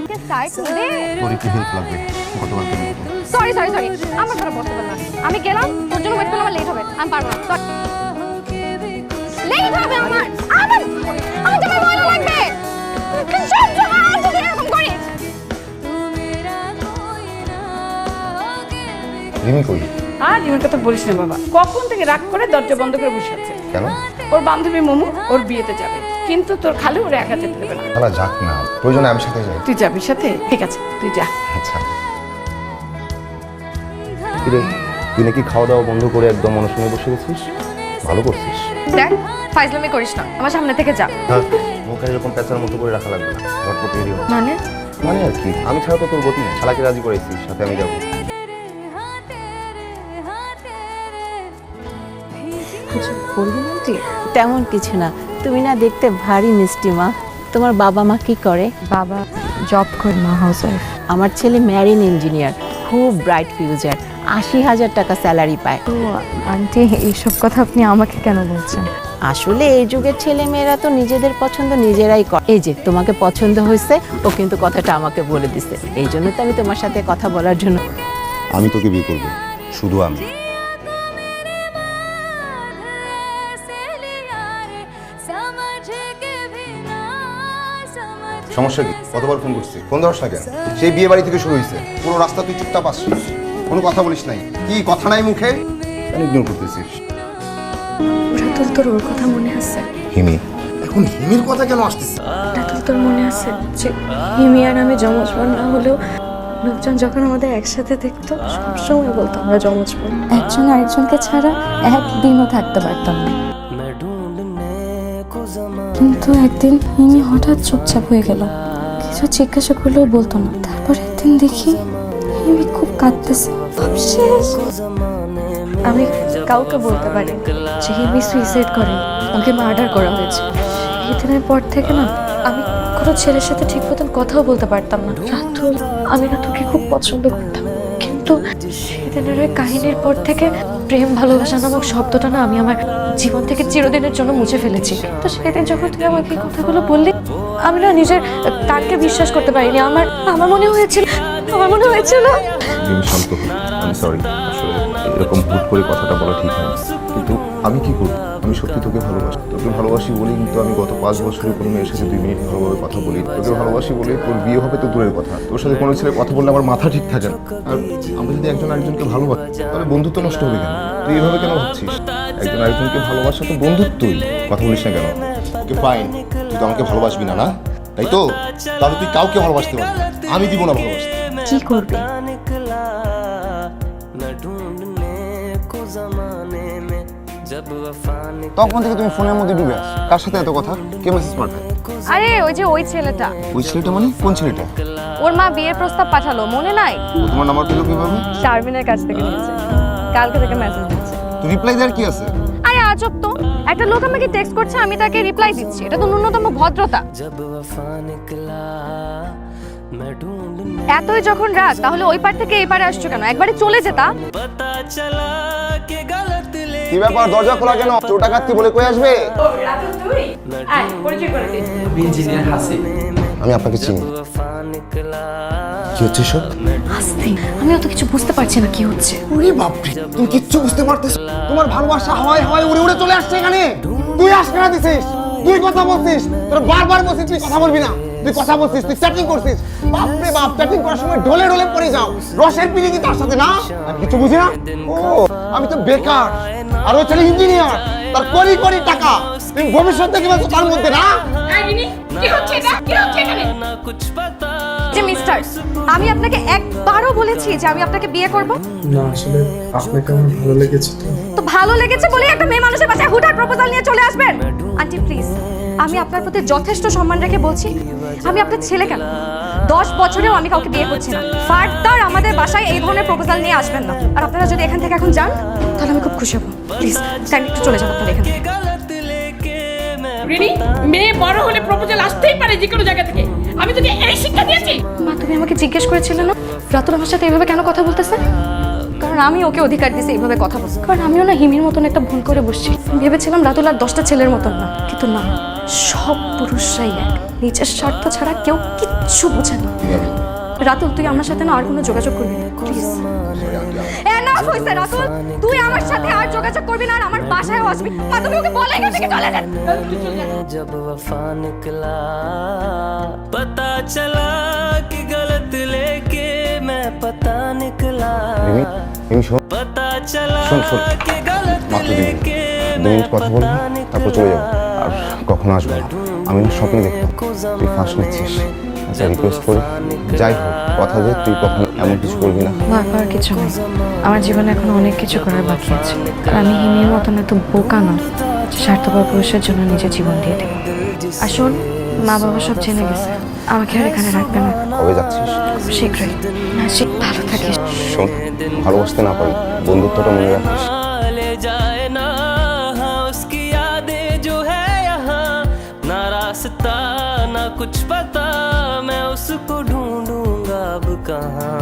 তোর একটু হেল্প লাগবে গতবার কেন সরি আমার দ্বারা পসিবল না। আমি গেলাম, তোর জন্য ওয়েট করলে আমার লেট হবে, আমি পারবো না। লেট হবে আমার জামাই ময়লা লাগবে। সব জামাই যদি এরকম করিস। রিমি কই? রিমির কথা বলিস না বাবা, কখন থেকে রাগ করে দরজা বন্ধ করে বসে আছে। কেন? ওর বান্ধবী মোমো ওর বিয়েতে যাবে, কিন্তু তোর খালু ওরা একা যেতে দেবে না। তাহলে যাক না, প্রয়োজনে আমি সাথে যাই। তুই যাবি সাথে? ঠিক আছে তুই যা। আচ্ছা কিরে, তুই নাকি খাওয়া দাওয়া বন্ধ করে একদম অনশনে বসে গেছিস? ভালো করছিস। দেখ ফাইজলামি করিস না, আমার সামনে থেকে যা। হ্যাঁ, মুখে এরকম প্যাঁচার মতো করে রাখা লাগবে না। ঝটপট রেডি হ। মানে আর কি, আমি ছাড়া তো তোর গতি নেই। শালাকে রাজি করেছিস, সাথে আমি যাবো। তেমন কিছু না, তুমি না দেখতে ভারী মিষ্টি মা। তোমার বাবা মা কি করে? বাবা জব করে, মা হাউস ওয়াইফ। আমার ছেলে ম্যারিন ইঞ্জিনিয়ার, খুব ব্রাইট ফিউচার, 80,000 টাকা স্যালারি পায়। তো আন্টি এইসব কথা আপনি আমাকে কেন বলছেন? আসলে এই যুগের ছেলে মেয়েরা তো নিজেদের পছন্দ নিজেরাই করে। এই যে তোমাকে পছন্দ হয়েছে, ও কিন্তু কথাটা আমাকে বলে দিছে। এই জন্য তো আমি তোমার সাথে কথা বলার জন্য। আমি তোকে বিয়ে করবো, শুধু আমি। সমস্যা কি? কতবার ফোন করছি, ফোন ধরস না কেন? সেই বিয়ে বাড়ি থেকে শুরু হয়েছে, পুরো রাস্তা তুই চুপচাপ আসছিস, কোনো কথা বলিস নাই। কি কথা নাই মুখে, কেন ইগনোর করতেছিস? রাতুল, তোর ওর কথা মনে আছে? হিমি, এখন হিমির কথা কেন আসতেছে? রাতুল, তোর মনে আছে যে হিমি আর আমি যমজ বোন না হলেও লোকজন যখন আমাদের একসাথে দেখতো সবসময় বলতো আমরা যমজ বোন। একজন আরেকজনকে ছাড়া একদিনও থাকতে পারতাম না। কিন্তু একদিন হিমি হঠাৎ চুপচাপ হয়ে গেল, কিছু জিজ্ঞাসা করলেও বলতো না। তারপর একদিন দেখি হিমি খুব কাঁদতেছে। আমি কাউকে বলতে পারি যে হিমি সুইসাইড করে, ওকে মার্ডার করা হয়েছে। সেই দিনের পর থেকে না আমি কোনো ছেলের সাথে ঠিক মতন কথাও বলতে পারতাম না। রাতুল, আমি না তোকে খুব পছন্দ করতাম, কিন্তু সেদিনের ওই কাহিনীর পর থেকে প্রেম ভালোবাসা নামক শব্দটা না আমি আমার জীবন থেকে চিরদিনের জন্য মুছে ফেলেছি। তো সেদিন যখন তুই আমাকে এই কথাগুলো বললি, আমি না নিজের কানকে বিশ্বাস করতে পারিনি। আমার মনে হয়েছিল শান্ত হই, আমি সরি। আসলে এরকম হুট করে কথাটা বলা ঠিক হয় না, কিন্তু আমি কি করব? আমি সত্যি তোকে ভালোবাসি বলি, কিন্তু আমি গত 5 বছরে কোনো মেয়ের সাথে 2 মিনিট ভালোভাবে কথা বলি। তোকে ভালোবাসি বলে তোর বিয়ে হবে তো দূরের কথা, তোর সাথে কোনো ছেলে কথা বললে আমার মাথা ঠিক থাকে না। আর আমরা যদি একজন আরেকজনকে ভালোবাসি তাহলে বন্ধুত্ব নষ্ট হবে কেন? তুই এভাবে কেন ভাবছিস? একজন আরেকজনকে ভালোবাসা তো বন্ধুত্বই। কথা বলিস না কেন? ওকে ফাইন, তুই তো আমাকে ভালোবাসবি না, না তাই তো? তাহলে তুই কাউকে ভালোবাসতে পারবি না, আমি দিব না ভালোবাসতে। কি করবে? তখন থেকে তুমি ফোনের মধ্যে ডুবে আছো। কার সাথে এত কথা? কে মেসেজ পাঠায়? আরে ওই ছেলেটা। ওই ছেলেটা মানে কোন ছেলেটা? ওর মা বিয়ের প্রস্তাব পাঠালো, মনে নাই? ও তোমার নাম্বার পেলো কিভাবে? শারমিনের কাছ থেকে নিয়েছে, কালকে থেকে মেসেজ দিচ্ছে। তুই রিপ্লাই দেওয়ার কি আছে? আরে আজব তো, একটা লোক আমাকে টেক্সট করছে, আমি তাকে রিপ্লাই দিচ্ছি, এটা তো ন্যূনতম ভদ্রতা। এতই যখন রাগ, তাহলে ওই পার থেকে এই পারে আসছো কেন? একবারে চলে যেতা। কি ব্যাপার, দরজা খোলা কেন? চোর ডাকাত কি বলে কই আসবে? ইঞ্জিনিয়ার হাসিব, আমি আপনাকে চিনি। কি হচ্ছে সব? আস্তে, আমি অত কিছু বুঝতে পারছি না কি হচ্ছে। ওরে বাপরে, তুমি কিচ্ছু বুঝতে পারতেছ? তোমার ভালোবাসা হাওয়ায় হাওয়ায় উড়ে উড়ে চলে আসছে এখানে। তুই আশকারা দিছিস, তুই কথা বলছিস, তোর বারবার বলছিস তুই কথা বলবি না। তুই কথা বলছিস, তুই চ্যাটিং করছিস। বাপরে বাপ, চ্যাটিং করার সময় ঢলে ঢলে পড়ে যাও। রসের পিলি কি তার সাথে না? আমি কিছু বুঝি না। ও, আমি তো বেকার, আর ওই ছেলে ইঞ্জিনিয়ার, তার কোটি কোটি টাকা। তুমি ভবিষ্যৎ দেখে বলছো তার মধ্যে না? কি হচ্ছে এটা? কি হচ্ছে এখানে? যে মিস্টার, আমি আপনাকে একবারও বলেছি যে আমি আপনাকে বিয়ে করব? না, আসলে আপনাকে আমার ভালো লেগেছে। তো ভালো লেগেছে বলে একটা মেয়ে মানুষের বাসায় হুটহাট প্রপোজাল নিয়ে চলে আসবেন? আন্টি প্লিজ, আমি আপনার প্রতি যথেষ্ট সম্মান রেখে বলছি, আমি আপনার ছেলে কেন 10 বছরেও আমি কাউকে বিয়ে করছি না। ফার্দার আমাদের বাসায় এই ধরনের প্রপোজাল নিয়ে আসবেন না। আর আপনারা যদি এখান থেকে এখন যান তাহলে আমি খুব খুশি হব। প্লিজ কাইন্ডলি একটু চলে যান আপনারা এখান থেকে। রিনি, মেয়ে বড় হলে প্রপোজাল আসতেই পারে যে কোনো জায়গা থেকে। আমি তোকে এই শিক্ষা দিয়েছি। মা, তুমি আমাকে জিজ্ঞেস করেছিলে না রাতুল আমার সাথে এইভাবে কেন কথা বলতেছে? কারণ আমি ওকে অধিকার দিয়েছি এইভাবে কথা বলতে। কারণ আমিও না হিমির মতন একটা ভুল করে বসছি। ভেবেছিলাম রাতুল আর 10টা ছেলের মতন না, কিন্তু না, সব পুরুষরাই এক, নিজের স্বার্থ ছাড়া কেউ কিচ্ছু বোঝে না। রাতুল, তুই আমার সাথে না আর কোনো যোগাযোগ করবি না প্লিজ। এনাফ হইছে রাতুল, তুই আমার সাথে আর যোগাযোগ করবি না, আর আমার বাসায় আসবি। মা, তুমি ওকে বলে গেছে কি চলে যান। जब वफा निकला पता चला कि गलत लेके मैं पता निकला पता चला कि गलत लेके मैं पता তারপর চলে যাবো। আর কখনো আসবো না। আমি না স্বপ্নে দেখতাম তুই ফাঁস নিচ্ছিস। আচ্ছা, রিকোয়েস্ট করি, যাই হোক, কথা দে তুই কখনো এমন কিছু করবি না। ভয় পাওয়ার কিছু নেই, আমার জীবনে এখন অনেক কিছু করার বাকি আছে। আর আমি হিমির মতন এত বোকা না যে স্বার্থপর পুরুষের জন্য নিজের জীবন দিয়ে দেব। আর শোন, মা বাবা সব জেনে গেছে, আমাকে আর এখানে রাখবে না। কবে যাচ্ছিস? শীঘ্রই। ভালো থাকিস। শোন, ভালোবাসতে না পারি, বন্ধুত্বটা মনে রাখিস। ले जाए ना हाँ, उसकी यादें जो है यहाँ ना रास्ता ना कुछ पता मैं उसको ढूंढूंगा अब कहाँ